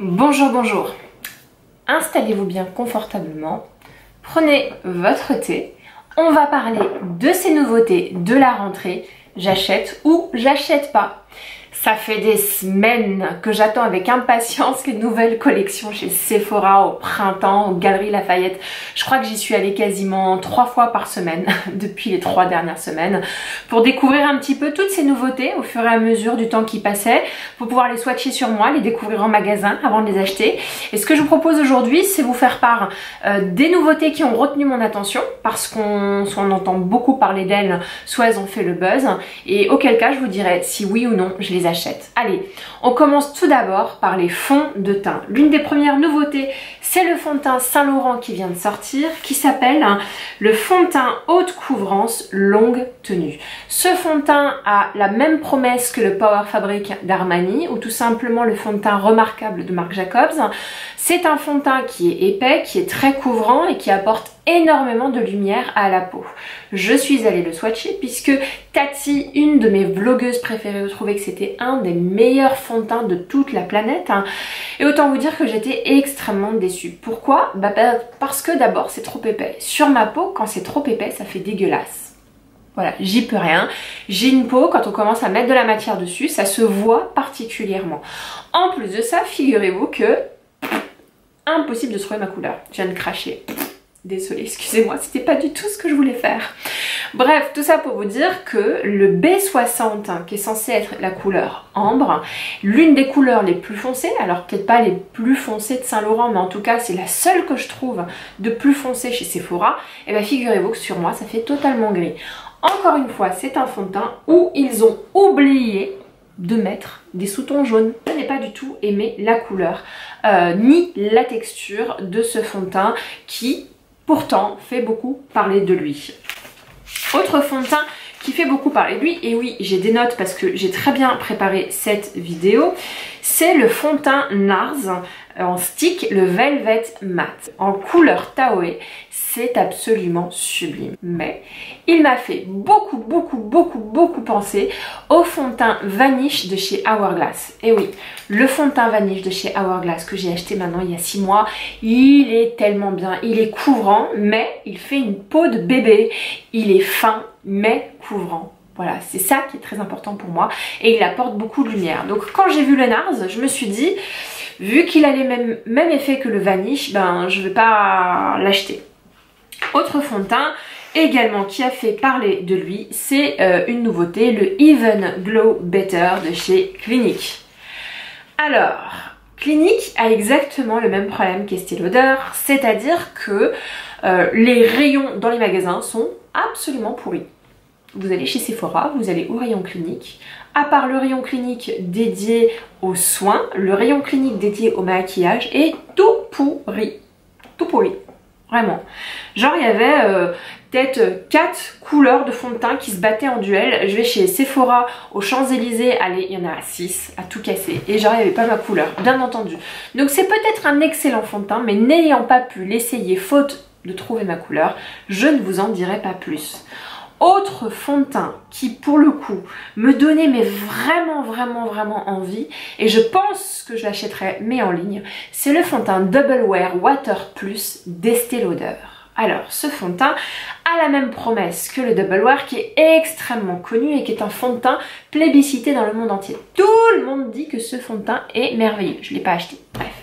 Bonjour, bonjour. Installez-vous bien confortablement, prenez votre thé, on va parler de ces nouveautés de la rentrée, j'achète ou j'achète pas. Ça fait des semaines que j'attends avec impatience les nouvelles collections chez Sephora au printemps, aux Galeries Lafayette. Je crois que j'y suis allée quasiment 3 fois par semaine depuis les 3 dernières semaines pour découvrir un petit peu toutes ces nouveautés au fur et à mesure du temps qui passait, pour pouvoir les swatcher sur moi, les découvrir en magasin avant de les acheter. Et ce que je vous propose aujourd'hui, c'est vous faire part des nouveautés qui ont retenu mon attention parce qu'on soit on entend beaucoup parler d'elles, soit elles ont fait le buzz, et auquel cas je vous dirai si oui ou non je les achète. Allez, on commence tout d'abord par les fonds de teint. L'une des premières nouveautés, c'est le fond de teint Saint Laurent qui vient de sortir, qui s'appelle le fond de teint haute couvrance longue tenue. Ce fond de teint a la même promesse que le Power Fabric d'Armani ou tout simplement le fond de teint remarquable de Marc Jacobs. C'est un fond de teint qui est épais, qui est très couvrant et qui apporte énormément de lumière à la peau. Je suis allée le swatcher puisque Tati, une de mes vlogueuses préférées, trouvait que c'était un des meilleurs fonds de teint de toute la planète. Et autant vous dire que j'étais extrêmement déçue. Pourquoi? Parce que d'abord c'est trop épais. Sur ma peau, quand c'est trop épais, ça fait dégueulasse. Voilà, j'y peux rien. J'ai une peau, quand on commence à mettre de la matière dessus, ça se voit particulièrement. En plus de ça, figurez-vous que impossible de trouver ma couleur. Je viens de cracher. Désolée, excusez-moi, c'était pas du tout ce que je voulais faire. Bref, tout ça pour vous dire que le B60, qui est censé être la couleur ambre, l'une des couleurs les plus foncées, alors peut-être pas les plus foncées de Saint Laurent, mais en tout cas c'est la seule que je trouve de plus foncée chez Sephora, et bien figurez-vous que sur moi ça fait totalement gris. Encore une fois, c'est un fond de teint où ils ont oublié de mettre des sous-tons jaunes. Je n'ai pas du tout aimé la couleur, ni la texture de ce fond de teint qui pourtant fait beaucoup parler de lui. Autre fond de teint qui fait beaucoup parler de lui, et oui j'ai des notes parce que j'ai très bien préparé cette vidéo, c'est le fond de teint NARS en stick, le Velvet Matte en couleur Taoé. C'est absolument sublime, mais il m'a fait beaucoup penser au fond de teint Vanish de chez Hourglass. Et oui, le fond de teint Vanish de chez Hourglass que j'ai acheté maintenant il y a 6 mois, il est tellement bien, il est couvrant mais il fait une peau de bébé, il est fin mais couvrant. Voilà, c'est ça qui est très important pour moi et il apporte beaucoup de lumière. Donc quand j'ai vu le NARS, je me suis dit, vu qu'il a les mêmes effets que le Vanish, ben je vais pas l'acheter. Autre fond de teint également qui a fait parler de lui, c'est une nouveauté, le Even Glow Better de chez Clinique. Alors, Clinique a exactement le même problème qu'Estée Lauder, c'est-à-dire que les rayons dans les magasins sont absolument pourris. Vous allez chez Sephora, vous allez au rayon Clinique. À part le rayon Clinique dédié aux soins, le rayon Clinique dédié au maquillage est tout pourri. Tout pourri. Vraiment. Genre il y avait peut-être 4 couleurs de fond de teint qui se battaient en duel. Je vais chez Sephora aux Champs-Élysées, allez, il y en a 6 à tout casser. Et genre il n'y avait pas ma couleur, bien entendu. Donc c'est peut-être un excellent fond de teint, mais n'ayant pas pu l'essayer faute de trouver ma couleur, je ne vous en dirai pas plus. Autre fond de teint qui pour le coup me donnait mais vraiment envie, et je pense que je l'achèterai mais en ligne, c'est le fond de teint Double Wear Water Plus d'Estée Lauder. Alors ce fond de teint a la même promesse que le Double Wear qui est extrêmement connu et qui est un fond de teint plébiscité dans le monde entier. Tout le monde dit que ce fond de teint est merveilleux, je ne l'ai pas acheté, bref.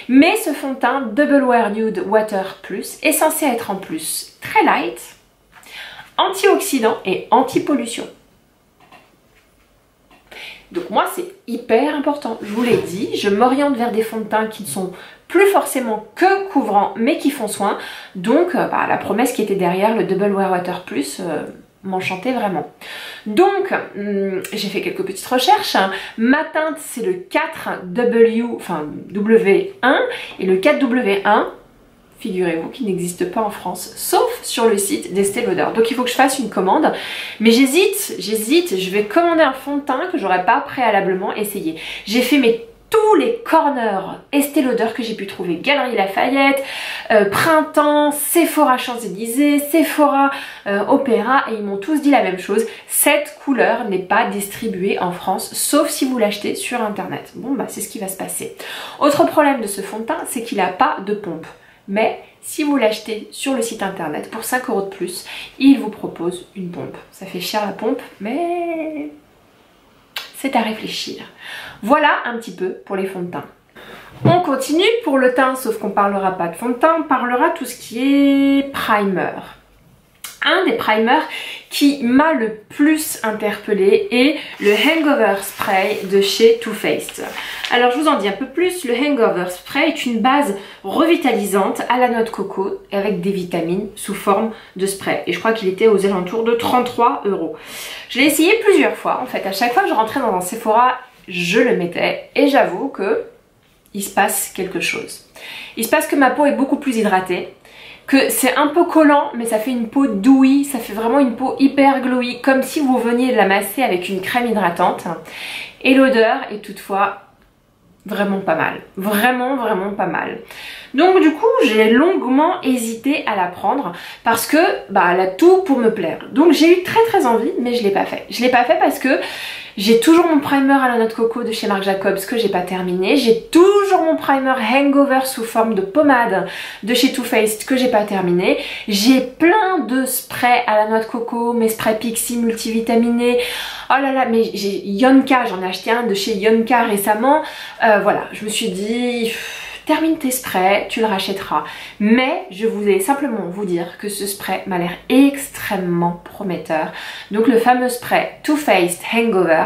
Mais ce fond de teint Double Wear Nude Water Plus est censé être en plus très light, antioxydant et anti-pollution. Donc moi c'est hyper important, je vous l'ai dit, je m'oriente vers des fonds de teint qui ne sont plus forcément que couvrants mais qui font soin. Donc la promesse qui était derrière le Double Wear Water Plus m'enchantait vraiment. Donc j'ai fait quelques petites recherches. Ma teinte c'est le 4W, enfin W1, et le 4W1 figurez-vous qu'il n'existe pas en France, sauf sur le site d'Estée Lauder. Donc il faut que je fasse une commande, mais j'hésite, je vais commander un fond de teint que j'aurais pas préalablement essayé. J'ai fait mes tous les corners Estée Lauder que j'ai pu trouver. Galeries Lafayette, Printemps, Sephora Champs-Élysées, Sephora Opéra, et ils m'ont tous dit la même chose. Cette couleur n'est pas distribuée en France, sauf si vous l'achetez sur internet. Bon bah c'est ce qui va se passer. Autre problème de ce fond de teint, c'est qu'il n'a pas de pompe. Mais si vous l'achetez sur le site internet pour 5 € de plus, il vous propose une pompe. Ça fait cher la pompe, mais c'est à réfléchir. Voilà un petit peu pour les fonds de teint. On continue pour le teint, sauf qu'on ne parlera pas de fond de teint, on parlera tout ce qui est primer. Un des primers qui m'a le plus interpellée est le Hangover Spray de chez Too Faced. Alors je vous en dis un peu plus, le Hangover Spray est une base revitalisante à la noix de coco avec des vitamines sous forme de spray. Et je crois qu'il était aux alentours de 33 €. Je l'ai essayé plusieurs fois en fait, à chaque fois que je rentrais dans un Sephora, je le mettais et j'avoue que il se passe quelque chose. Il se passe que ma peau est beaucoup plus hydratée, que c'est un peu collant mais ça fait une peau douille, ça fait vraiment une peau hyper glowy, comme si vous veniez de la masser avec une crème hydratante. Et l'odeur est toutefois vraiment pas mal, vraiment pas mal. Donc du coup j'ai longuement hésité à la prendre parce que bah elle a tout pour me plaire. Donc j'ai eu très envie, mais je l'ai pas fait. Je l'ai pas fait parce que j'ai toujours mon primer à la noix de coco de chez Marc Jacobs que j'ai pas terminé. J'ai toujours mon primer Hangover sous forme de pommade de chez Too Faced que j'ai pas terminé. J'ai plein de sprays à la noix de coco, mes sprays Pixi multivitaminés. Oh là là, mais j'ai Yonka, j'en ai acheté un de chez Yonka récemment. Voilà, je me suis dit, termine tes sprays, tu le rachèteras. Mais je voulais simplement vous dire que ce spray m'a l'air extrêmement prometteur. Donc le fameux spray Too Faced Hangover,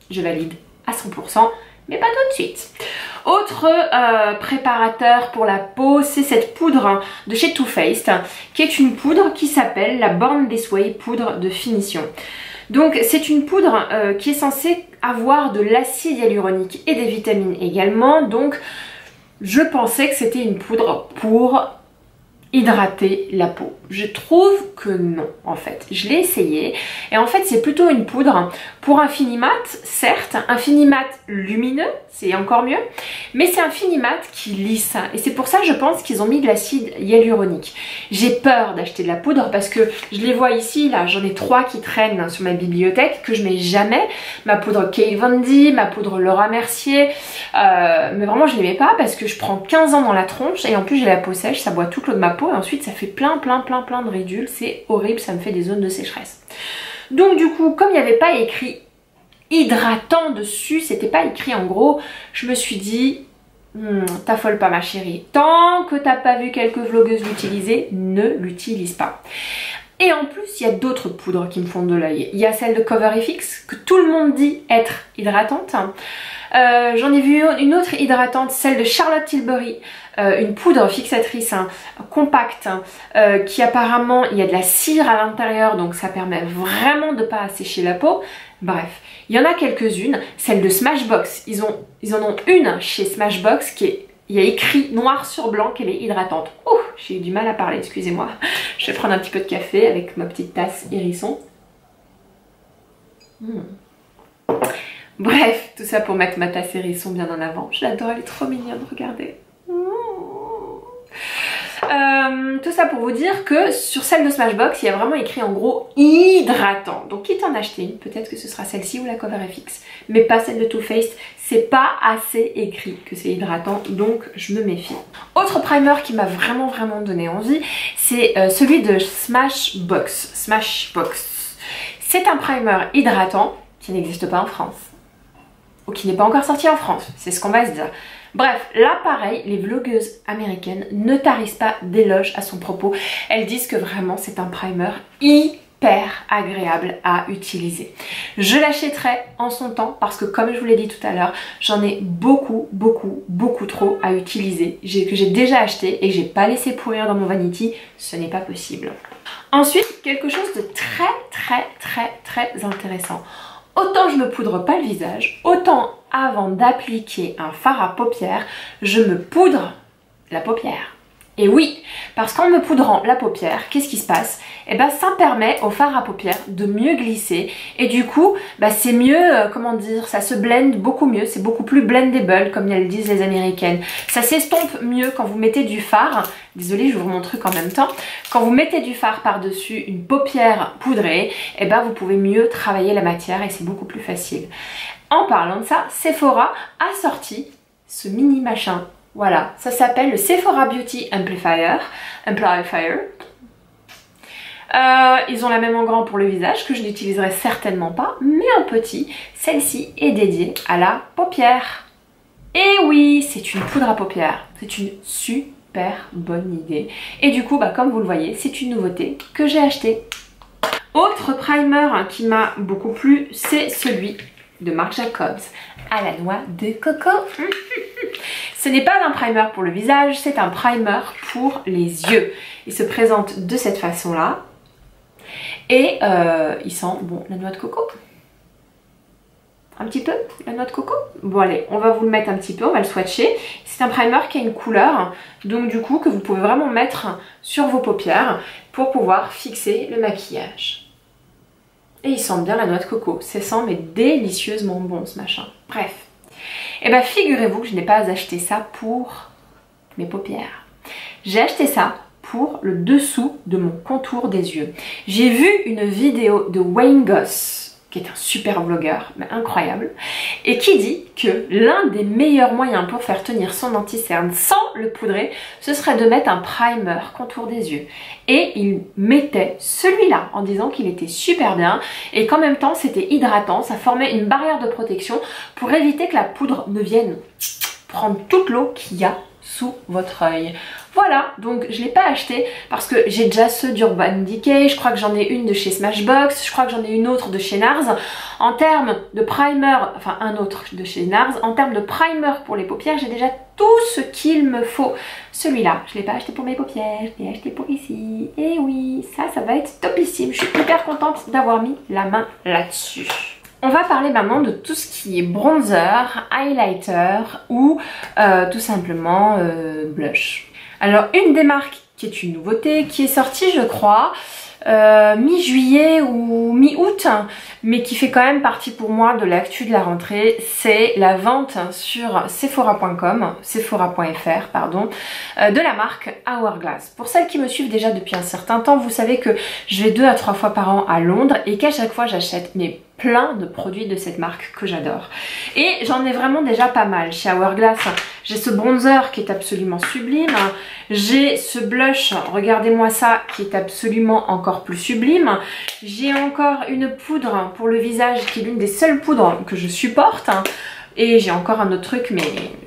je valide à 100%, mais pas tout de suite. Autre préparateur pour la peau, c'est cette poudre de chez Too Faced, qui est une poudre qui s'appelle la Born This Way poudre de finition. Donc c'est une poudre qui est censée avoir de l'acide hyaluronique et des vitamines également. Donc je pensais que c'était une poudre pour hydrater la peau. Je trouve que non en fait. Je l'ai essayé et en fait c'est plutôt une poudre pour un fini mat, certes, un fini mat lumineux, c'est encore mieux, mais c'est un fini mat qui lisse et c'est pour ça je pense qu'ils ont mis de l'acide hyaluronique. J'ai peur d'acheter de la poudre parce que je les vois ici, là j'en ai 3 qui traînent sur ma bibliothèque que je mets jamais. Ma poudre Kate Von D, ma poudre Laura Mercier, mais vraiment je les mets pas parce que je prends 15 ans dans la tronche et en plus j'ai la peau sèche, ça boit toute l'eau de ma peau et ensuite ça fait plein de ridules, c'est horrible, ça me fait des zones de sécheresse. Donc du coup, comme il n'y avait pas écrit hydratant dessus, c'était pas écrit en gros, je me suis dit, t'affole pas ma chérie, tant que t'as pas vu quelques vlogueuses l'utiliser, ne l'utilise pas. Et en plus, il y a d'autres poudres qui me font de l'œil. Il y a celle de CoverFX, que tout le monde dit être hydratante. J'en ai vu une autre hydratante, celle de Charlotte Tilbury, une poudre fixatrice compacte qui apparemment il y a de la cire à l'intérieur, donc ça permet vraiment de pas assécher la peau. Bref, il y en a quelques-unes. Celle de Smashbox, ils en ont une chez Smashbox il y a écrit noir sur blanc qu'elle est hydratante. Ouh, j'ai eu du mal à parler, excusez-moi. Je vais prendre un petit peu de café avec ma petite tasse hérisson. Bref, tout ça pour mettre ma tasse hérisson bien en avant. Je l'adore, elle est trop mignonne, regardez. Tout ça pour vous dire que sur celle de Smashbox, il y a vraiment écrit en gros hydratant. Donc quitte à en acheter une, peut-être que ce sera celle-ci ou la CoverFX, mais pas celle de Too Faced. C'est pas assez écrit que c'est hydratant, donc je me méfie. Autre primer qui m'a vraiment donné envie, c'est celui de Smashbox. C'est un primer hydratant qui n'existe pas en France, ou qui n'est pas encore sorti en France, c'est ce qu'on va se dire. Bref, là pareil, les vlogueuses américaines ne tarissent pas d'éloges à son propos. Elles disent que vraiment c'est un primer hyper agréable à utiliser. Je l'achèterai en son temps parce que comme je vous l'ai dit tout à l'heure, j'en ai beaucoup trop à utiliser, que j'ai déjà acheté et que j'ai pas laissé pourrir dans mon vanity, ce n'est pas possible. Ensuite, quelque chose de très intéressant. Autant je ne me poudre pas le visage, autant avant d'appliquer un fard à paupières, je me poudre la paupière. Et oui, parce qu'en me poudrant la paupière, qu'est-ce qui se passe? Eh ben, ça permet au fard à paupières de mieux glisser et du coup, c'est mieux, comment dire, ça se blende beaucoup mieux, c'est beaucoup plus blendable comme elles disent les américaines. Ça s'estompe mieux quand vous mettez du fard. Désolée, je vous remontre en même temps. Quand vous mettez du fard par-dessus une paupière poudrée, eh ben, vous pouvez mieux travailler la matière et c'est beaucoup plus facile. En parlant de ça, Sephora a sorti ce mini machin. Voilà, ça s'appelle le Sephora Beauty Amplifier. Ils ont la même en grand pour le visage que je n'utiliserai certainement pas, mais en petit, celle-ci est dédiée à la paupière. Et oui, c'est une poudre à paupières. C'est une super bonne idée. Et du coup, comme vous le voyez, c'est une nouveauté que j'ai achetée. Autre primer qui m'a beaucoup plu, c'est celui de Marc Jacobs à la noix de coco. Ce n'est pas un primer pour le visage, c'est un primer pour les yeux. Il se présente de cette façon-là. Et il sent, bon, la noix de coco. Un petit peu, la noix de coco. Bon allez, on va vous le mettre un petit peu, on va le swatcher. C'est un primer qui a une couleur, donc du coup que vous pouvez vraiment mettre sur vos paupières pour pouvoir fixer le maquillage. Et il sent bien la noix de coco. Ça sent mais délicieusement bon ce machin. Bref. Et bien figurez-vous que je n'ai pas acheté ça pour mes paupières. J'ai acheté ça pour le dessous de mon contour des yeux. J'ai vu une vidéo de Wayne Goss, qui est un super vlogueur, mais incroyable, et qui dit que l'un des meilleurs moyens pour faire tenir son anti-cerne sans le poudrer, ce serait de mettre un primer contour des yeux. Et il mettait celui-là en disant qu'il était super bien et qu'en même temps c'était hydratant, ça formait une barrière de protection pour éviter que la poudre ne vienne prendre toute l'eau qu'il y a sous votre œil. Voilà, donc je ne l'ai pas acheté parce que j'ai déjà ceux d'Urban Decay, je crois que j'en ai une de chez Smashbox, je crois que j'en ai une autre de chez NARS. En termes de primer, enfin un autre de chez NARS, en termes de primer pour les paupières, j'ai déjà tout ce qu'il me faut. Celui-là, je ne l'ai pas acheté pour mes paupières, je l'ai acheté pour ici. Et oui, ça va être topissime, je suis hyper contente d'avoir mis la main là-dessus. On va parler maintenant de tout ce qui est bronzer, highlighter ou tout simplement blush. Alors une des marques qui est une nouveauté, qui est sortie je crois mi-juillet ou mi-août, mais qui fait quand même partie pour moi de l'actu de la rentrée, c'est la vente sur sephora.com, sephora.fr pardon, de la marque Hourglass. Pour celles qui me suivent déjà depuis un certain temps, vous savez que je vais 2 à 3 fois par an à Londres et qu'à chaque fois j'achète plein de produits de cette marque que j'adore. Et j'en ai vraiment déjà pas mal chez Hourglass. J'ai ce bronzer qui est absolument sublime. J'ai ce blush, regardez-moi ça, qui est absolument encore plus sublime. J'ai encore une poudre pour le visage qui est l'une des seules poudres que je supporte. Et j'ai encore un autre truc, mais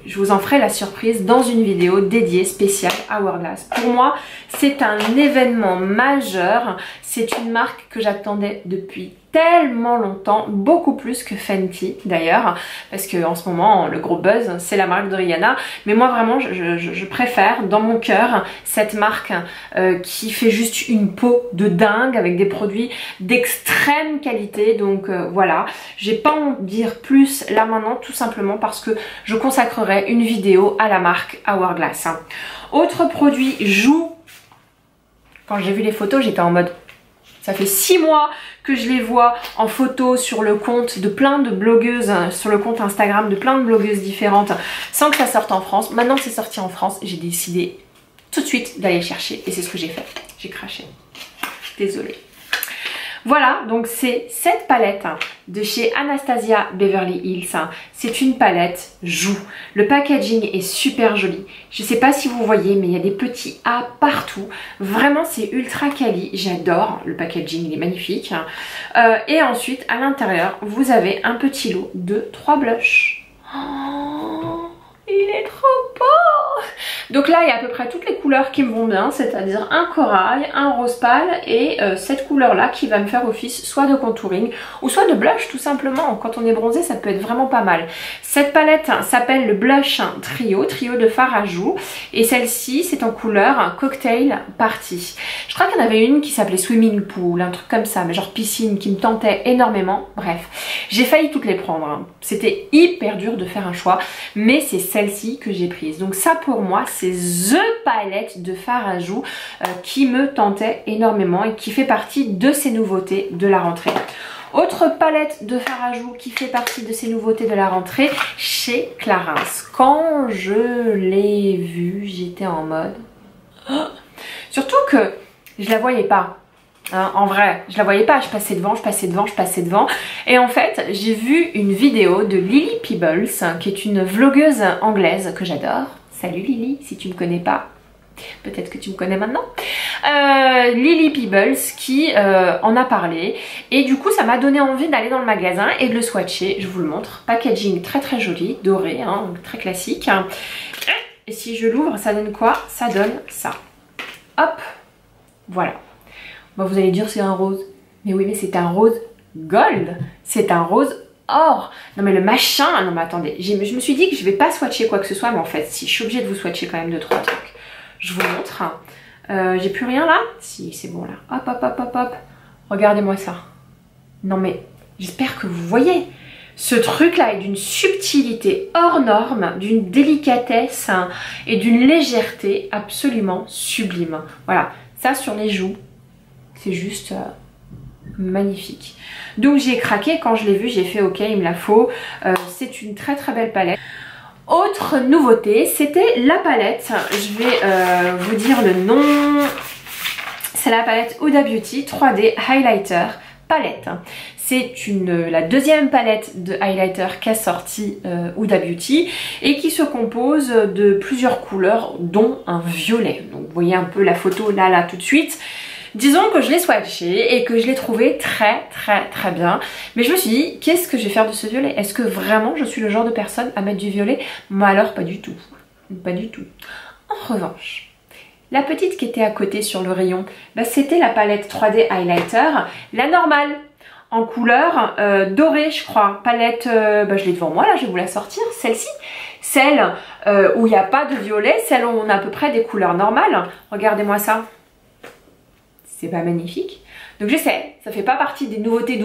je vous en ferai la surprise dans une vidéo dédiée spéciale à Hourglass. Pour moi, c'est un événement majeur. C'est une marque que j'attendais depuis tellement longtemps, beaucoup plus que Fenty d'ailleurs, parce que en ce moment le gros buzz c'est la marque de Rihanna, mais moi vraiment je préfère dans mon cœur cette marque qui fait juste une peau de dingue avec des produits d'extrême qualité. Donc voilà, j'ai pas en dire plus là maintenant, tout simplement parce que je consacrerai une vidéo à la marque Hourglass. Autre produit joue, quand j'ai vu les photos j'étais en mode ça fait 6 mois que je les vois en photo sur le compte de plein de blogueuses, sur le compte Instagram de plein de blogueuses différentes, sans que ça sorte en France. Maintenant que c'est sorti en France, j'ai décidé tout de suite d'aller chercher et c'est ce que j'ai fait. J'ai craché. Désolée. Voilà, donc c'est cette palette de chez Anastasia Beverly Hills. C'est une palette joue. Le packaging est super joli. Je ne sais pas si vous voyez, mais il y a des petits A partout. Vraiment, c'est ultra quali. J'adore le packaging, il est magnifique. Et ensuite, à l'intérieur, vous avez un petit lot de 3 blushs. Oh, il est trop beau! Donc là, il y a à peu près toutes les couleurs qui me vont bien, c'est-à-dire un corail, un rose pâle et cette couleur-là qui va me faire office soit de contouring ou soit de blush tout simplement. Quand on est bronzé, ça peut être vraiment pas mal. Cette palette s'appelle le Blush Trio de fard à joues et celle-ci, c'est en couleur Cocktail Party. Je crois qu'il y en avait une qui s'appelait Swimming Pool, un truc comme ça, mais genre piscine, qui me tentait énormément. Bref, j'ai failli toutes les prendre. C'était hyper dur de faire un choix, mais c'est celle-ci que j'ai prise. Donc ça pour moi, c'est THE palette de fard à joues qui me tentait énormément et qui fait partie de ces nouveautés de la rentrée. Autre palette de fard à joues qui fait partie de ces nouveautés de la rentrée chez Clarins. Quand je l'ai vue, j'étais en mode... Oh, surtout que je la voyais pas. Hein, en vrai, je la voyais pas, je passais devant, je passais devant, je passais devant. Et en fait, j'ai vu une vidéo de Lily Peebles, qui est une vlogueuse anglaise que j'adore. Salut Lily, si tu me connais pas, peut-être que tu me connais maintenant. Lily Peebles qui en a parlé. Et du coup, ça m'a donné envie d'aller dans le magasin et de le swatcher. Je vous le montre. Packaging très très joli, doré, hein, très classique. Et si je l'ouvre, ça donne quoi? Ça donne ça. Hop, voilà. Bon, vous allez dire c'est un rose. Mais oui, mais c'est un rose gold. C'est un rose or. Non mais le machin, non mais attendez. Je me suis dit que je vais pas swatcher quoi que ce soit. Mais en fait, si, je suis obligée de vous swatcher quand même 2-3 trucs. Je vous montre. J'ai plus rien là? Si, c'est bon là. Hop, hop, hop, hop, hop. Regardez-moi ça. Non mais, j'espère que vous voyez. Ce truc là est d'une subtilité hors norme, d'une délicatesse hein, et d'une légèreté absolument sublime. Voilà, ça sur les joues. C'est juste magnifique. Donc j'ai craqué quand je l'ai vu, j'ai fait ok, il me la faut. C'est une très très belle palette. Autre nouveauté, c'était la palette. Je vais vous dire le nom. C'est la palette Huda Beauty 3D Highlighter Palette. C'est la deuxième palette de highlighter qu'a sorti Huda Beauty et qui se compose de plusieurs couleurs dont un violet. Donc vous voyez un peu la photo là tout de suite. Disons que je l'ai swatché et que je l'ai trouvé très très bien. Mais je me suis dit, qu'est-ce que je vais faire de ce violet? Est-ce que vraiment je suis le genre de personne à mettre du violet? Moi alors pas du tout. Pas du tout. En revanche, la petite qui était à côté sur le rayon, bah, c'était la palette 3D Highlighter, la normale. En couleur dorée je crois. Palette, bah, je l'ai devant moi là, je vais vous la sortir. Celle-ci. Celle où il n'y a pas de violet, celle où on a à peu près des couleurs normales. Regardez-moi ça. C'est pas magnifique? Donc je sais, ça fait pas partie des nouveautés,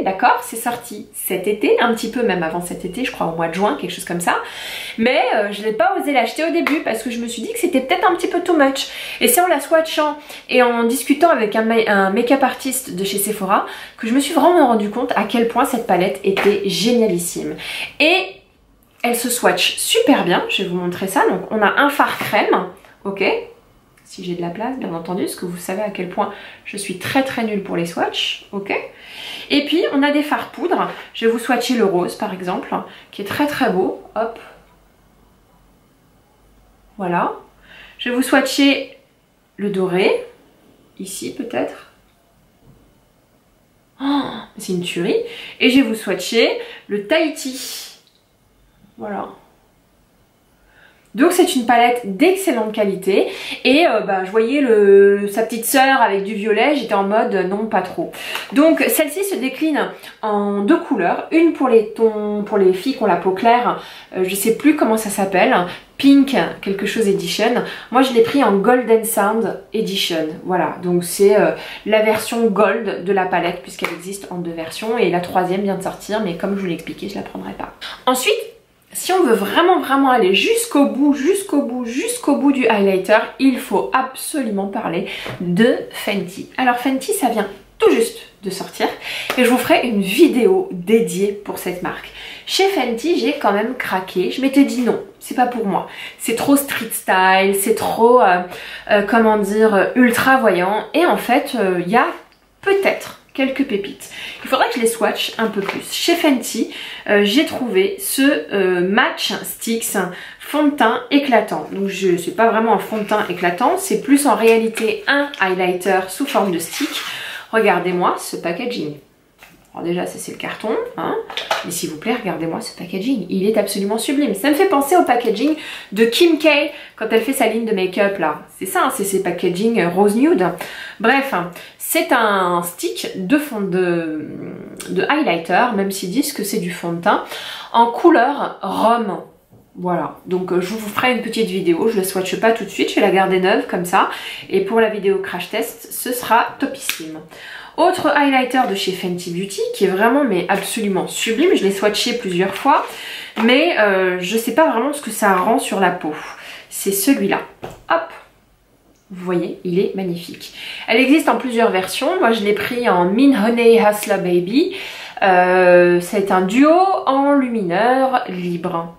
d'accord? C'est sorti cet été, un petit peu même avant cet été, je crois au mois de juin, quelque chose comme ça. Mais je n'ai pas osé l'acheter au début parce que je me suis dit que c'était peut-être un petit peu too much. Et c'est en la swatchant et en discutant avec un make-up artiste de chez Sephora que je me suis vraiment rendu compte à quel point cette palette était génialissime. Et elle se swatch super bien, je vais vous montrer ça. Donc on a un fard crème, ok? Si j'ai de la place, bien entendu, parce que vous savez à quel point je suis très très nulle pour les swatchs, ok? Et puis, on a des fards poudre. Je vais vous swatcher le rose, par exemple, qui est très très beau. Hop. Voilà. Je vais vous swatcher le doré, ici peut-être. Oh, c'est une tuerie. Et je vais vous swatcher le Tahiti. Voilà. Donc c'est une palette d'excellente qualité et bah, je voyais sa petite sœur avec du violet, j'étais en mode non pas trop. Donc celle-ci se décline en deux couleurs, une pour les filles qui ont la peau claire, je sais plus comment ça s'appelle, Pink quelque chose Edition. Moi je l'ai pris en Golden Sound Edition, voilà, donc c'est la version gold de la palette puisqu'elle existe en deux versions et la troisième vient de sortir mais comme je vous l'ai expliqué je la prendrai pas. Ensuite, si on veut vraiment aller jusqu'au bout du highlighter, il faut absolument parler de Fenty. Alors Fenty, ça vient tout juste de sortir et je vous ferai une vidéo dédiée pour cette marque. Chez Fenty, j'ai quand même craqué. Je m'étais dit non, c'est pas pour moi. C'est trop street style, c'est trop, comment dire, ultra voyant. Et en fait, il y a peut-être quelques pépites. Il faudrait que je les swatch un peu plus. Chez Fenty, j'ai trouvé ce Match Sticks fond de teint éclatant. Donc je sais pas vraiment un fond de teint éclatant, c'est plus en réalité un highlighter sous forme de stick. Regardez-moi ce packaging. Alors déjà ça c'est le carton, hein. Mais s'il vous plaît regardez-moi ce packaging, il est absolument sublime. Ça me fait penser au packaging de Kim K quand elle fait sa ligne de make-up là. C'est ça, hein, c'est ces packaging rose nude. Bref, c'est un stick de fond de highlighter, même s'ils disent que c'est du fond de teint, en couleur rhum. Voilà, donc je vous ferai une petite vidéo, je ne la swatche pas tout de suite, je vais la garder neuve comme ça. Et pour la vidéo crash test, ce sera topissime. Autre highlighter de chez Fenty Beauty qui est vraiment mais absolument sublime, je l'ai swatché plusieurs fois, mais je ne sais pas vraiment ce que ça rend sur la peau. C'est celui-là, hop! Vous voyez, il est magnifique. Elle existe en plusieurs versions. Moi, je l'ai pris en Mint Honey Hustler Baby. C'est un duo en lumineur libre.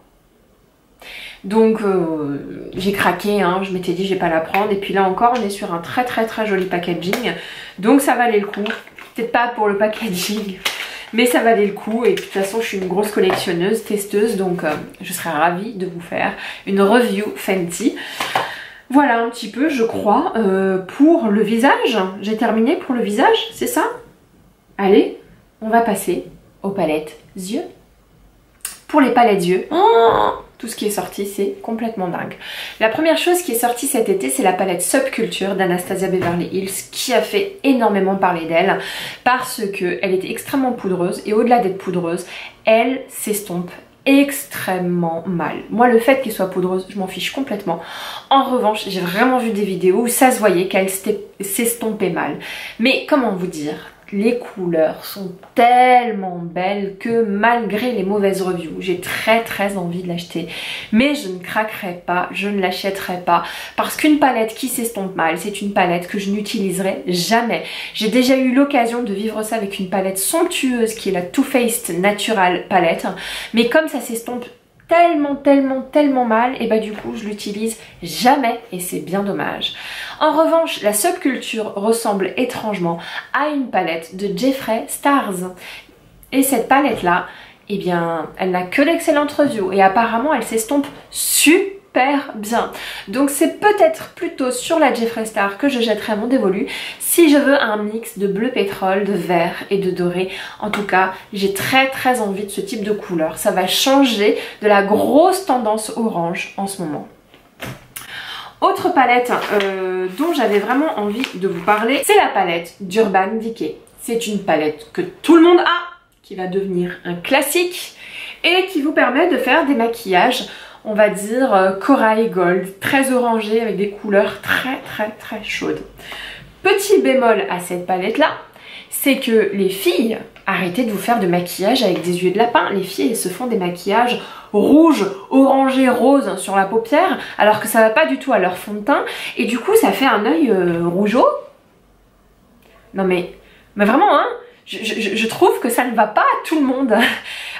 Donc, j'ai craqué. Hein. Je m'étais dit, je vais pas la prendre. Et puis là encore, on est sur un très joli packaging. Donc, ça valait le coup. Peut-être pas pour le packaging, mais ça valait le coup. Et de toute façon, je suis une grosse collectionneuse, testeuse. Donc, je serais ravie de vous faire une review Fenty. Voilà un petit peu, je crois, pour le visage. J'ai terminé pour le visage, c'est ça? Allez, on va passer aux palettes yeux. Pour les palettes yeux, tout ce qui est sorti, c'est complètement dingue. La première chose qui est sortie cet été, c'est la palette Subculture d'Anastasia Beverly Hills qui a fait énormément parler d'elle parce qu'elle était extrêmement poudreuse et au-delà d'être poudreuse, elle s'estompe extrêmement mal. Moi, le fait qu'elle soit poudreuse, je m'en fiche complètement. En revanche, j'ai vraiment vu des vidéos où ça se voyait qu'elle s'estompait mal. Mais comment vous dire, les couleurs sont tellement belles que malgré les mauvaises reviews, j'ai très envie de l'acheter. Mais je ne craquerai pas, je ne l'achèterai pas. Parce qu'une palette qui s'estompe mal, c'est une palette que je n'utiliserai jamais. J'ai déjà eu l'occasion de vivre ça avec une palette somptueuse qui est la Too Faced Natural Palette. Mais comme ça s'estompe tellement mal, et bah du coup je l'utilise jamais et c'est bien dommage. En revanche, la Subculture ressemble étrangement à une palette de Jeffree Stars. Et cette palette là, eh bien elle n'a que d'excellentes reviews et apparemment elle s'estompe super bien. Donc c'est peut-être plutôt sur la Jeffree Star que je jetterai mon dévolu si je veux un mix de bleu pétrole, de vert et de doré. En tout cas, j'ai très envie de ce type de couleur. Ça va changer de la grosse tendance orange en ce moment. Autre palette dont j'avais vraiment envie de vous parler, c'est la palette d'Urban Decay. C'est une palette que tout le monde a, qui va devenir un classique et qui vous permet de faire des maquillages, on va dire corail gold, très orangé avec des couleurs très chaudes. Petit bémol à cette palette là, c'est que les filles, arrêtez de vous faire de maquillage avec des yeux de lapin. Les filles elles se font des maquillages rouges, orangés, roses sur la paupière alors que ça va pas du tout à leur fond de teint et du coup ça fait un œil rougeau. Non mais vraiment hein, je trouve que ça ne va pas à tout le monde.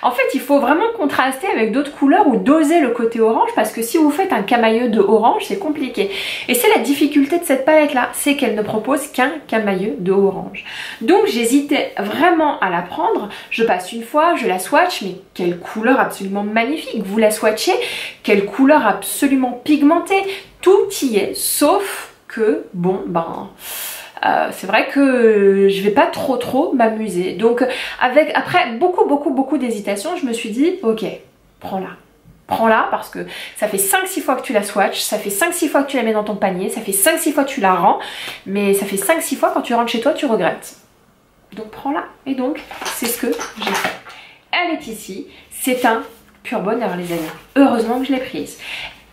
En fait, il faut vraiment contraster avec d'autres couleurs ou doser le côté orange parce que si vous faites un camailleux de orange, c'est compliqué. Et c'est la difficulté de cette palette-là, c'est qu'elle ne propose qu'un camailleux de orange. Donc j'hésitais vraiment à la prendre. Je passe une fois, je la swatch, mais quelle couleur absolument magnifique. Vous la swatchez, quelle couleur absolument pigmentée. Tout y est, sauf que, bon, ben... c'est vrai que je vais pas trop m'amuser. Donc après beaucoup d'hésitation, je me suis dit ok, prends-la parce que ça fait 5-6 fois que tu la swatches, ça fait 5-6 fois que tu la mets dans ton panier, ça fait 5-6 fois que tu la rends, mais ça fait 5-6 fois quand tu rentres chez toi tu regrettes. Donc prends-la. Et donc c'est ce que j'ai fait. Elle est ici, c'est un pur bonheur les amis. Heureusement que je l'ai prise.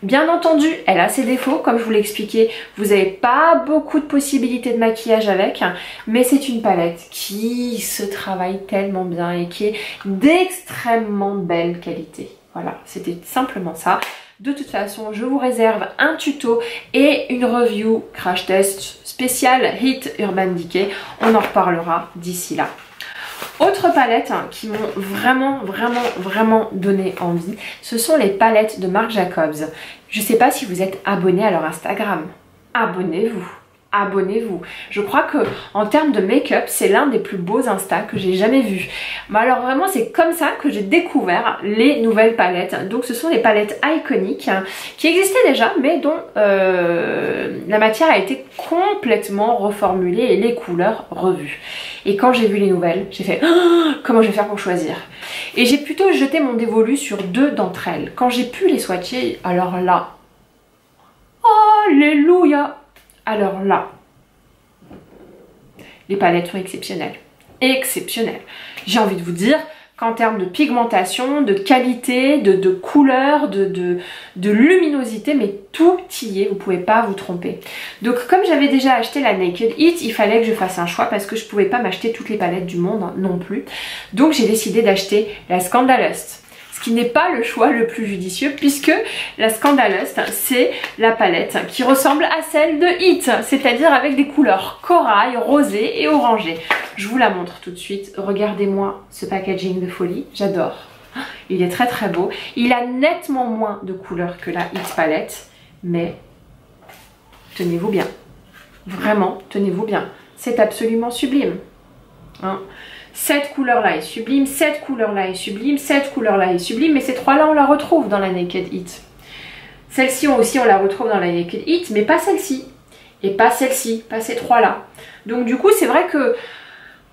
Bien entendu, elle a ses défauts, comme je vous l'ai expliqué, vous n'avez pas beaucoup de possibilités de maquillage avec, mais c'est une palette qui se travaille tellement bien et qui est d'extrêmement belle qualité. Voilà, c'était simplement ça. De toute façon, je vous réserve un tuto et une review crash test spéciale Hit Urban Decay. On en reparlera d'ici là. Autre palette qui m'ont vraiment donné envie, ce sont les palettes de Marc Jacobs. Je ne sais pas si vous êtes abonné à leur Instagram. Abonnez-vous. Abonnez-vous. Je crois que en termes de make-up, c'est l'un des plus beaux Insta que j'ai jamais vu. Mais alors vraiment, c'est comme ça que j'ai découvert les nouvelles palettes. Donc ce sont des palettes iconiques qui existaient déjà, mais dont la matière a été complètement reformulée et les couleurs revues. Et quand j'ai vu les nouvelles, j'ai fait oh, comment je vais faire pour choisir? Et j'ai plutôt jeté mon dévolu sur deux d'entre elles. Quand j'ai pu les swatcher, alors là, alléluia! Alors là, les palettes sont exceptionnelles. Exceptionnelles. J'ai envie de vous dire, qu'en termes de pigmentation, de qualité, de couleur, de luminosité, mais tout y est, vous pouvez pas vous tromper. Donc comme j'avais déjà acheté la Naked Heat, il fallait que je fasse un choix parce que je pouvais pas m'acheter toutes les palettes du monde non plus. Donc j'ai décidé d'acheter la Scandalust. Ce qui n'est pas le choix le plus judicieux puisque la Scandalust, c'est la palette qui ressemble à celle de Heat, c'est-à-dire avec des couleurs corail, rosé et orangé. Je vous la montre tout de suite. Regardez-moi ce packaging de folie, j'adore. Il est très très beau. Il a nettement moins de couleurs que la Heat palette, mais tenez-vous bien. Vraiment, tenez-vous bien. C'est absolument sublime. Hein? Cette couleur-là est sublime, cette couleur-là est sublime, cette couleur-là est sublime, mais ces trois-là, on la retrouve dans la Naked Heat. Celle-ci aussi, on la retrouve dans la Naked Heat, mais pas celle-ci. Et pas celle-ci, pas ces trois-là. Donc du coup, c'est vrai que,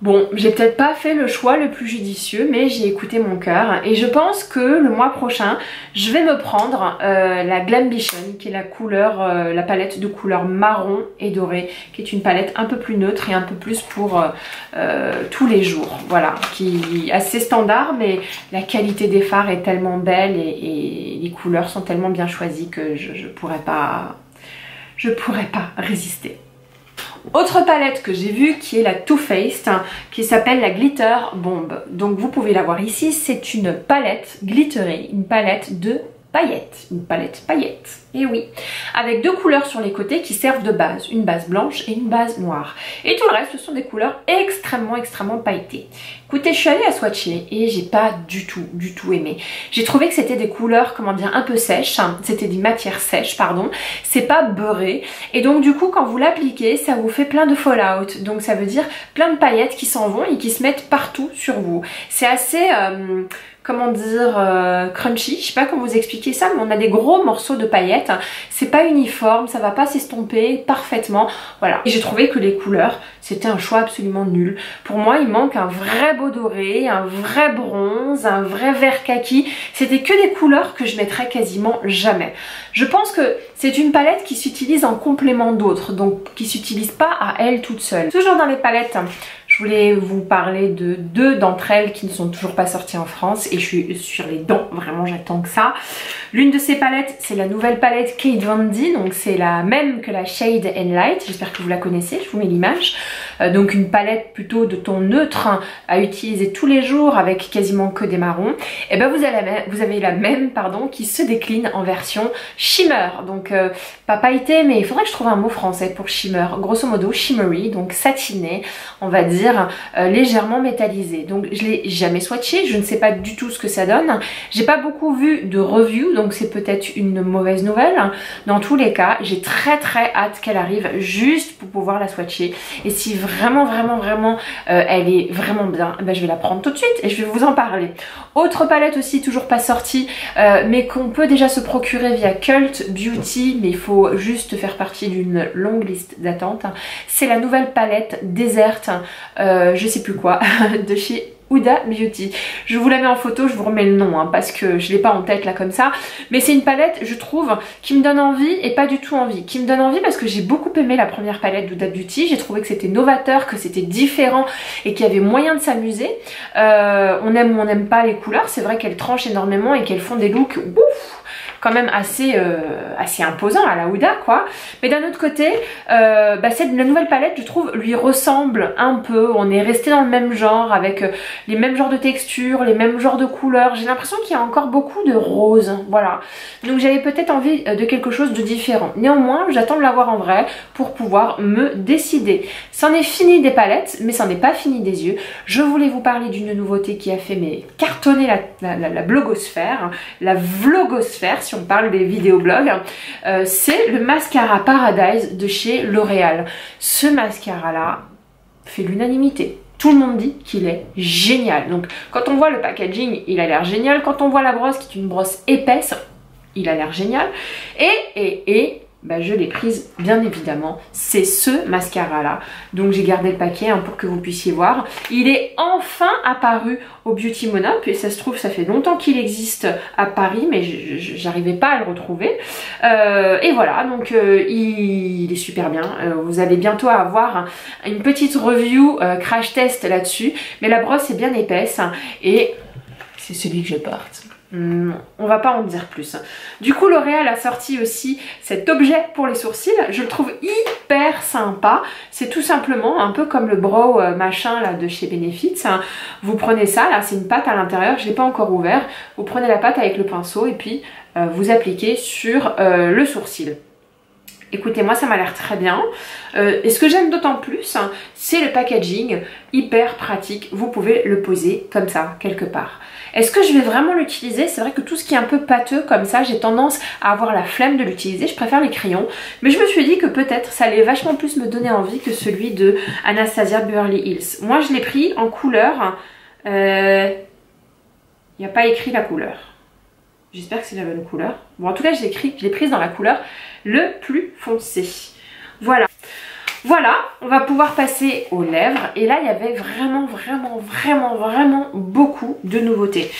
bon, j'ai peut-être pas fait le choix le plus judicieux, mais j'ai écouté mon cœur. Et je pense que le mois prochain, je vais me prendre la Glambition, qui est la couleur, la palette de couleur marron et doré, qui est une palette un peu plus neutre et un peu plus pour tous les jours. Voilà, qui est assez standard, mais la qualité des fards est tellement belle et les couleurs sont tellement bien choisies que je pourrais pas résister. Autre palette que j'ai vue qui est la Too Faced, qui s'appelle la Glitter Bomb. Donc vous pouvez la voir ici, c'est une palette glitterée, une palette de paillettes, une palette paillettes. Et oui, avec deux couleurs sur les côtés qui servent de base, une base blanche et une base noire. Et tout le reste, ce sont des couleurs extrêmement pailletées. Écoutez, je suis allée à swatcher et j'ai pas du tout aimé. J'ai trouvé que c'était des couleurs, comment dire, un peu sèches, c'était des matières sèches, pardon. C'est pas beurré. Et donc du coup, quand vous l'appliquez, ça vous fait plein de fallout. Donc ça veut dire plein de paillettes qui s'en vont et qui se mettent partout sur vous. C'est assez... comment dire, crunchy, je sais pas comment vous expliquer ça, mais on a des gros morceaux de paillettes, c'est pas uniforme, ça va pas s'estomper parfaitement, voilà. Et j'ai trouvé que les couleurs, c'était un choix absolument nul. Pour moi, il manque un vrai beau doré, un vrai bronze, un vrai vert kaki, c'était que des couleurs que je mettrais quasiment jamais. Je pense que c'est une palette qui s'utilise en complément d'autres, donc qui s'utilise pas à elle toute seule. Toujours dans les palettes, je voulais vous parler de deux d'entre elles qui ne sont toujours pas sorties en France et je suis sur les dents, vraiment j'attends que ça. L'une de ces palettes, c'est la nouvelle palette Kate Von D, donc c'est la même que la Shade and Light, j'espère que vous la connaissez, je vous mets l'image. Donc une palette plutôt de ton neutre à utiliser tous les jours avec quasiment que des marrons. Et ben vous avez la même pardon, qui se décline en version shimmer, donc pas pailleté, mais il faudrait que je trouve un mot français pour shimmer, grosso modo shimmery, donc satiné, on va dire légèrement métallisé. Donc je l'ai jamais swatché, je ne sais pas du tout ce que ça donne, j'ai pas beaucoup vu de reviews, donc c'est peut-être une mauvaise nouvelle. Dans tous les cas, j'ai très hâte qu'elle arrive juste pour pouvoir la swatcher, et si vraiment elle est vraiment bien, ben je vais la prendre tout de suite et je vais vous en parler. Autre palette aussi toujours pas sortie, mais qu'on peut déjà se procurer via Cult Beauty, mais il faut juste faire partie d'une longue liste d'attente, c'est la nouvelle palette Desert, je sais plus quoi, de chez Huda Beauty. Je vous la mets en photo, je vous remets le nom parce que je l'ai pas en tête là comme ça, mais c'est une palette, je trouve, qui me donne envie et pas du tout envie. Qui me donne envie parce que j'ai beaucoup aimé la première palette d'Huda Beauty, j'ai trouvé que c'était novateur, que c'était différent et qu'il y avait moyen de s'amuser. On aime ou on n'aime pas les couleurs, c'est vrai qu'elles tranchent énormément et qu'elles font des looks ouf, quand même assez imposant à la Huda quoi. Mais d'un autre côté, la nouvelle palette je trouve lui ressemble un peu, on est resté dans le même genre avec les mêmes genres de textures, les mêmes genres de couleurs. J'ai l'impression qu'il y a encore beaucoup de rose, voilà. Donc j'avais peut-être envie de quelque chose de différent. Néanmoins, j'attends de l'avoir en vrai pour pouvoir me décider. C'en est fini des palettes, mais c'en est pas fini des yeux. Je voulais vous parler d'une nouveauté qui a fait cartonner la blogosphère, la vlogosphère si on parle des vidéoblogs. C'est le mascara Paradise de chez L'Oréal. Ce mascara là fait l'unanimité. Tout le monde dit qu'il est génial. Donc quand on voit le packaging, il a l'air génial. Quand on voit la brosse qui est une brosse épaisse, il a l'air génial. Et je l'ai prise bien évidemment, c'est ce mascara là. Donc j'ai gardé le paquet pour que vous puissiez voir. Il est enfin apparu au Beauty Monop et ça se trouve ça fait longtemps qu'il existe à Paris mais j'arrivais pas à le retrouver. Et voilà, donc il est super bien. Vous allez bientôt avoir une petite review crash test là-dessus. Mais la brosse est bien épaisse et c'est celui que je porte. On va pas en dire plus. Du coup, L'Oréal a sorti aussi cet objet pour les sourcils. Je le trouve hyper sympa. C'est tout simplement un peu comme le brow machin là de chez Benefit. Vous prenez ça, là c'est une pâte à l'intérieur, je l'ai pas encore ouvert. Vous prenez la pâte avec le pinceau et puis vous appliquez sur le sourcil. Écoutez, moi ça m'a l'air très bien. Et ce que j'aime d'autant plus, c'est le packaging hyper pratique. Vous pouvez le poser comme ça, quelque part. Est-ce que je vais vraiment l'utiliser? C'est vrai que tout ce qui est un peu pâteux comme ça, j'ai tendance à avoir la flemme de l'utiliser. Je préfère les crayons. Mais je me suis dit que peut-être ça allait vachement plus me donner envie que celui de Anastasia Beverly Hills. Moi je l'ai pris en couleur. Il n'y a pas écrit la couleur. J'espère que c'est la bonne couleur. Bon, en tout cas, je l'ai prise dans la couleur le plus foncé. Voilà. Voilà, on va pouvoir passer aux lèvres. Et là, il y avait vraiment beaucoup de nouveautés.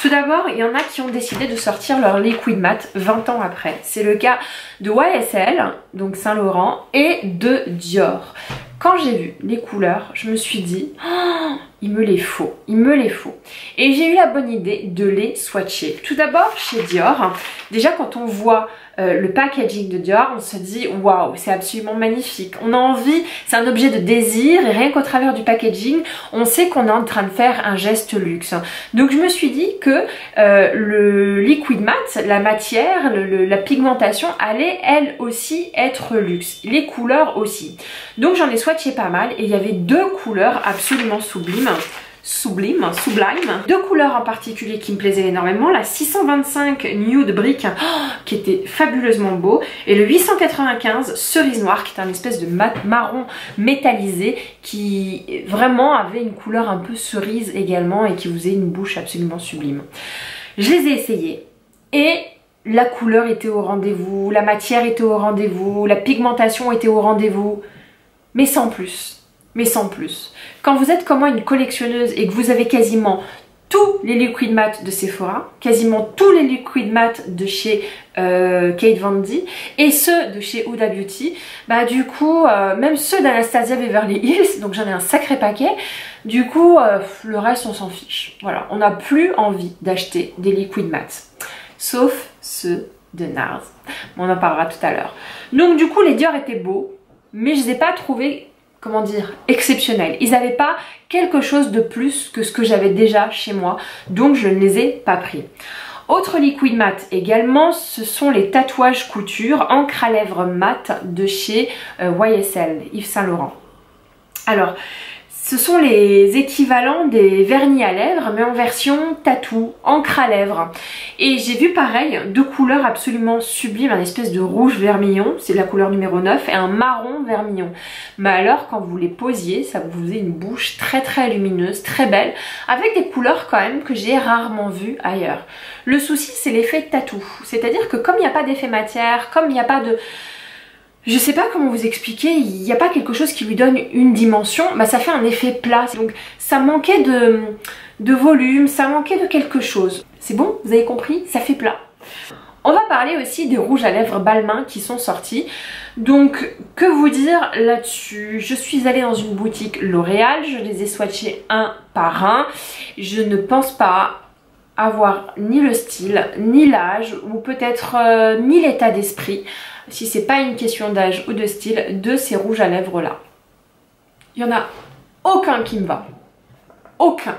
Tout d'abord, il y en a qui ont décidé de sortir leur liquid matte 20 ans après. C'est le cas de YSL, donc Saint Laurent, et de Dior. Quand j'ai vu les couleurs, je me suis dit, oh, il me les faut, il me les faut. Et j'ai eu la bonne idée de les swatcher. Tout d'abord, chez Dior, déjà quand on voit le packaging de Dior, on se dit waouh, c'est absolument magnifique. On a envie, c'est un objet de désir et rien qu'au travers du packaging, on sait qu'on est en train de faire un geste luxe. Donc je me suis dit que le liquid matte, la matière, la pigmentation allait elle aussi être luxe. Les couleurs aussi. Donc j'en ai swatché pas mal et il y avait deux couleurs absolument sublimes. Sublime, deux couleurs en particulier qui me plaisaient énormément, la 625 Nude Brick qui était fabuleusement beau et le 895 Cerise Noire qui est un espèce de marron métallisé qui vraiment avait une couleur un peu cerise également et qui vous faisait une bouche absolument sublime. Je les ai essayés et la couleur était au rendez-vous, la matière était au rendez-vous, la pigmentation était au rendez-vous, mais sans plus. Mais sans plus. Quand vous êtes comme moi une collectionneuse et que vous avez quasiment tous les liquid matte de Sephora, quasiment tous les liquid matte de chez Kate Von D et ceux de chez Huda Beauty, bah du coup, même ceux d'Anastasia Beverly Hills, donc j'en ai un sacré paquet, du coup, le reste on s'en fiche. Voilà, on n'a plus envie d'acheter des liquid matte, sauf ceux de NARS. On en parlera tout à l'heure. Donc du coup, les Dior étaient beaux, mais je ne les ai pas trouvés, comment dire, exceptionnels. Ils n'avaient pas quelque chose de plus que ce que j'avais déjà chez moi, donc je ne les ai pas pris. Autre liquid matte également, ce sont les tatouages couture encre à lèvres mat de chez YSL, Yves Saint Laurent. Alors, ce sont les équivalents des vernis à lèvres, mais en version tatou, encre à lèvres. Et j'ai vu pareil, deux couleurs absolument sublimes, un espèce de rouge vermillon, c'est la couleur numéro 9, et un marron vermillon. Mais alors, quand vous les posiez, ça vous faisait une bouche très lumineuse, très belle, avec des couleurs quand même que j'ai rarement vues ailleurs. Le souci, c'est l'effet tatou. C'est-à-dire que comme il n'y a pas d'effet matière, comme il n'y a pas de... Je sais pas comment vous expliquer, il n'y a pas quelque chose qui lui donne une dimension, bah ça fait un effet plat. Donc ça manquait de volume, ça manquait de quelque chose. C'est bon, vous avez compris, ça fait plat. On va parler aussi des rouges à lèvres Balmain qui sont sortis. Donc que vous dire là-dessus? Je suis allée dans une boutique L'Oréal, je les ai swatchés un par un. Je ne pense pas avoir ni le style, ni l'âge, ou peut-être ni l'état d'esprit, si c'est pas une question d'âge ou de style, de ces rouges à lèvres là. Il y en a aucun qui me va. Aucun.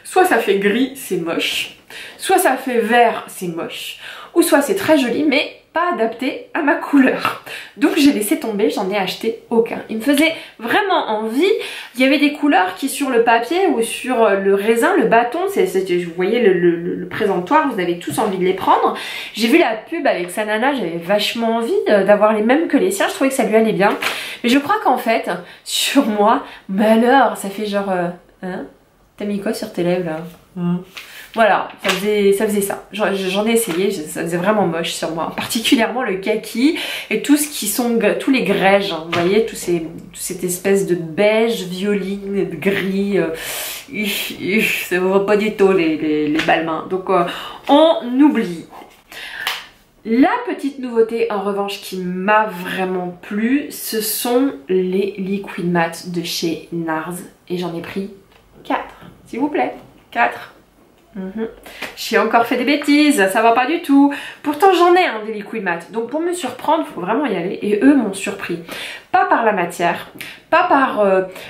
Soit ça fait gris, c'est moche. Soit ça fait vert, c'est moche. Ou soit c'est très joli, mais pas adapté à ma couleur. Donc j'ai laissé tomber, j'en ai acheté aucun. Il me faisait vraiment envie. Il y avait des couleurs qui sur le papier ou sur le raisin, le bâton, vous voyez le présentoir, vous avez tous envie de les prendre. J'ai vu la pub avec sa nana, j'avais vachement envie d'avoir les mêmes que les siens, je trouvais que ça lui allait bien. Mais je crois qu'en fait, sur moi, malheur, ça fait genre... hein, t'as mis quoi sur tes lèvres là? Voilà, ça faisait ça. J'en ai essayé, ça faisait vraiment moche sur moi. Particulièrement le kaki et tout ce qui sont, tous les grèges, hein, vous voyez, toute cette espèce de beige, violine, de gris. Ça ne va pas du tout les Balmain. Donc on oublie. La petite nouveauté en revanche qui m'a vraiment plu, ce sont les liquid matte de chez NARS. Et j'en ai pris 4, s'il vous plaît, 4. J'ai encore fait des bêtises, ça va pas du tout. Pourtant j'en ai des liquid matte. Donc pour me surprendre, il faut vraiment y aller. Et eux m'ont surpris. Pas par la matière, pas par,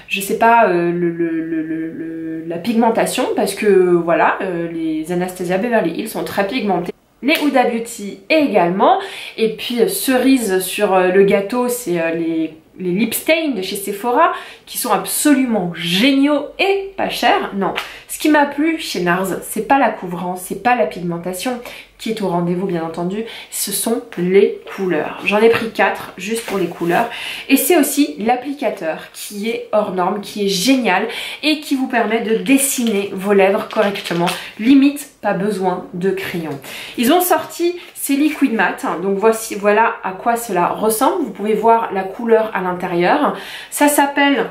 je sais pas, la pigmentation. Parce que voilà, les Anastasia Beverly Hills sont très pigmentés. Les Huda Beauty également. Et puis cerise sur le gâteau, c'est les lip stains de chez Sephora qui sont absolument géniaux et pas chers. Non, ce qui m'a plu chez NARS, c'est pas la couvrance, c'est pas la pigmentation qui est au rendez-vous bien entendu, ce sont les couleurs. J'en ai pris 4 juste pour les couleurs et c'est aussi l'applicateur qui est hors norme, qui est génial et qui vous permet de dessiner vos lèvres correctement. Limite, pas besoin de crayon. Ils ont sorti ces liquid matte, donc voici, voilà à quoi cela ressemble. Vous pouvez voir la couleur à l'intérieur. Ça s'appelle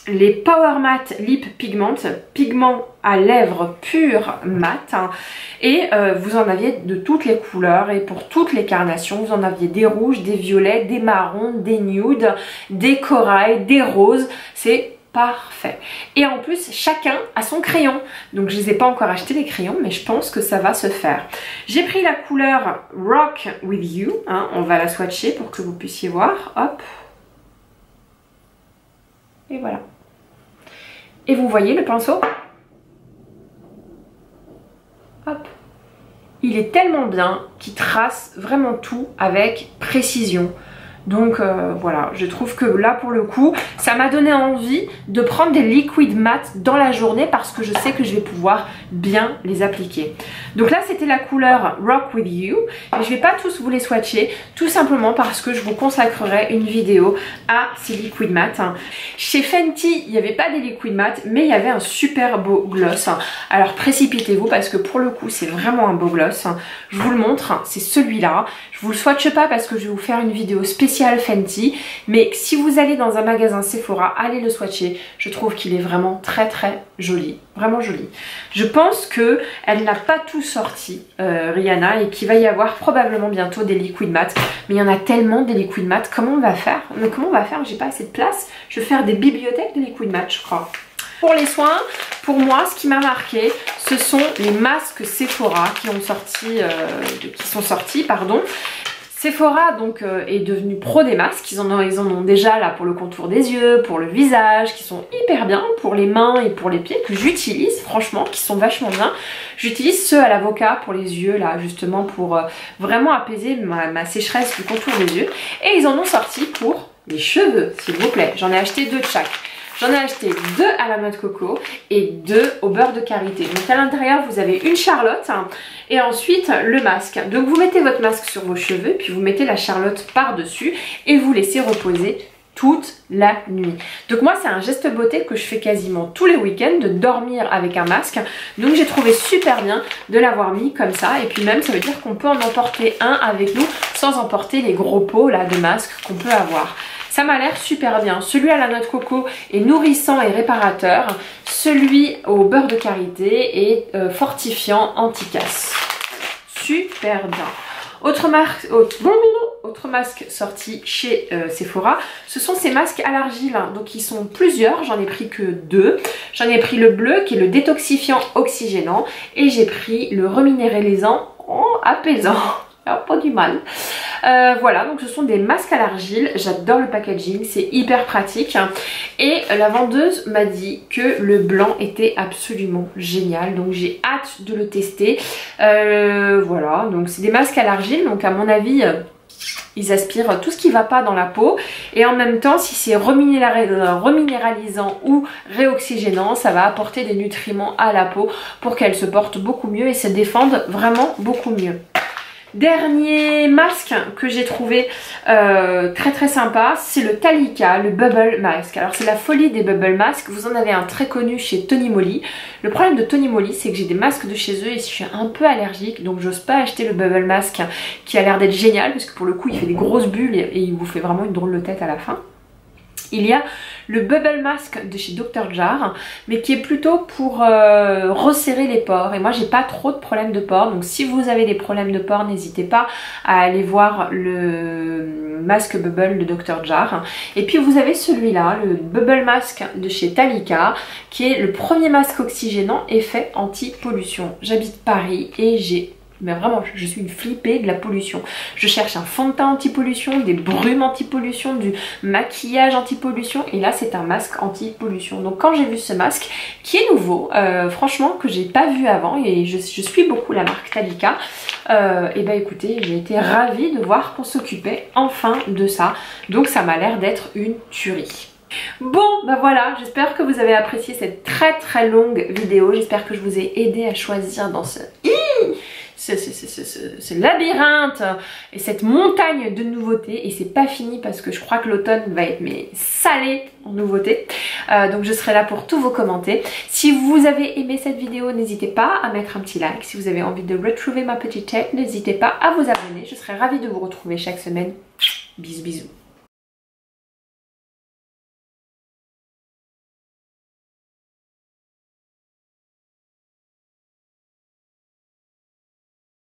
les Power Matte Lip Pigment, pigment à lèvres pur mat, et vous en aviez de toutes les couleurs et pour toutes les carnations. Vous en aviez des rouges, des violets, des marrons, des nudes, des corail, des roses. C'est parfait. Et en plus, chacun a son crayon. Donc je ne les ai pas encore acheté les crayons, mais je pense que ça va se faire. J'ai pris la couleur Rock With You. On va la swatcher pour que vous puissiez voir. Hop. Et voilà. Et vous voyez le pinceau? Hop. Il est tellement bien qu'il trace vraiment tout avec précision. Donc voilà, je trouve que là pour le coup, ça m'a donné envie de prendre des liquid matte dans la journée parce que je sais que je vais pouvoir bien les appliquer. Donc là c'était la couleur Rock With You. Et je vais pas tous vous les swatcher, tout simplement parce que je vous consacrerai une vidéo à ces liquid matte. Chez Fenty, il n'y avait pas des liquid matte, mais il y avait un super beau gloss. Alors précipitez-vous parce que pour le coup c'est vraiment un beau gloss. Je vous le montre, c'est celui-là. Je vous le swatche pas parce que je vais vous faire une vidéo spéciale Fenty, mais si vous allez dans un magasin Sephora, allez le swatcher. Je trouve qu'il est vraiment très très joli, vraiment joli. Je pense que elle n'a pas tout sorti, Rihanna, et qu'il va y avoir probablement bientôt des liquid matte. Mais il y en a tellement des liquid matte. Comment on va faire? Comment on va faire? J'ai pas assez de place. Je vais faire des bibliothèques de liquid matte, je crois. Pour les soins, pour moi, ce qui m'a marqué, ce sont les masques Sephora qui sont sortis, pardon. Sephora donc est devenu pro des masques, ils en ont déjà là pour le contour des yeux, pour le visage, qui sont hyper bien, pour les mains et pour les pieds, que j'utilise franchement, qui sont vachement bien. J'utilise ceux à l'avocat pour les yeux là, justement pour vraiment apaiser ma sécheresse du contour des yeux. Et ils en ont sorti pour les cheveux, s'il vous plaît. J'en ai acheté 2 de chaque. J'en ai acheté 2 à la noix de coco et 2 au beurre de karité. Donc à l'intérieur vous avez une charlotte et ensuite le masque. Donc vous mettez votre masque sur vos cheveux puis vous mettez la charlotte par dessus et vous laissez reposer toute la nuit. Donc moi c'est un geste beauté que je fais quasiment tous les week-ends, de dormir avec un masque. Donc j'ai trouvé super bien de l'avoir mis comme ça et puis même ça veut dire qu'on peut en emporter un avec nous sans emporter les gros pots là de masques qu'on peut avoir. Ça m'a l'air super bien. Celui à la noix de coco est nourrissant et réparateur. Celui au beurre de karité est fortifiant, anti-casse. Super bien. Autre masque sorti chez Sephora, ce sont ces masques à l'argile. Donc ils sont plusieurs, j'en ai pris que 2. J'en ai pris le bleu qui est le détoxifiant oxygénant et j'ai pris le reminéralisant apaisant. Alors, pas du mal. Voilà, donc ce sont des masques à l'argile. J'adore le packaging, c'est hyper pratique. Et la vendeuse m'a dit que le blanc était absolument génial. Donc j'ai hâte de le tester. Voilà, donc c'est des masques à l'argile. Donc à mon avis, ils aspirent tout ce qui ne va pas dans la peau. Et en même temps, si c'est reminéralisant ou réoxygénant, ça va apporter des nutriments à la peau pour qu'elle se porte beaucoup mieux et se défende vraiment beaucoup mieux. Dernier masque que j'ai trouvé très très sympa, c'est le Talika, le Bubble Mask. Alors c'est la folie des Bubble Masks, vous en avez un très connu chez Tony Moly. Le problème de Tony Moly, c'est que j'ai des masques de chez eux et je suis un peu allergique, donc j'ose pas acheter le Bubble Mask qui a l'air d'être génial, parce que pour le coup il fait des grosses bulles et il vous fait vraiment une drôle de tête à la fin. Il y a le Bubble Mask de chez Dr. Jar, mais qui est plutôt pour resserrer les pores. Et moi, j'ai pas trop de problèmes de pores. Donc, si vous avez des problèmes de pores, n'hésitez pas à aller voir le masque Bubble de Dr. Jar. Et puis, vous avez celui-là, le Bubble Mask de chez Talika, qui est le premier masque oxygénant effet anti-pollution. J'habite Paris et mais vraiment, je suis une flippée de la pollution. Je cherche un fond de teint anti-pollution, des brumes anti-pollution, du maquillage anti-pollution. Et là, c'est un masque anti-pollution. Donc quand j'ai vu ce masque, qui est nouveau, franchement, que j'ai pas vu avant, et je suis beaucoup la marque Talika, et bah écoutez, j'ai été ravie de voir qu'on s'occupait enfin de ça. Donc ça m'a l'air d'être une tuerie. Bon, bah voilà, j'espère que vous avez apprécié cette très longue vidéo. J'espère que je vous ai aidé à choisir dans ce labyrinthe et cette montagne de nouveautés. Et c'est pas fini parce que je crois que l'automne va être salé en nouveautés. Donc je serai là pour tous vos commentaires. Si vous avez aimé cette vidéo, n'hésitez pas à mettre un petit like. Si vous avez envie de retrouver ma petite tête, n'hésitez pas à vous abonner. Je serai ravie de vous retrouver chaque semaine. Bisous bisous.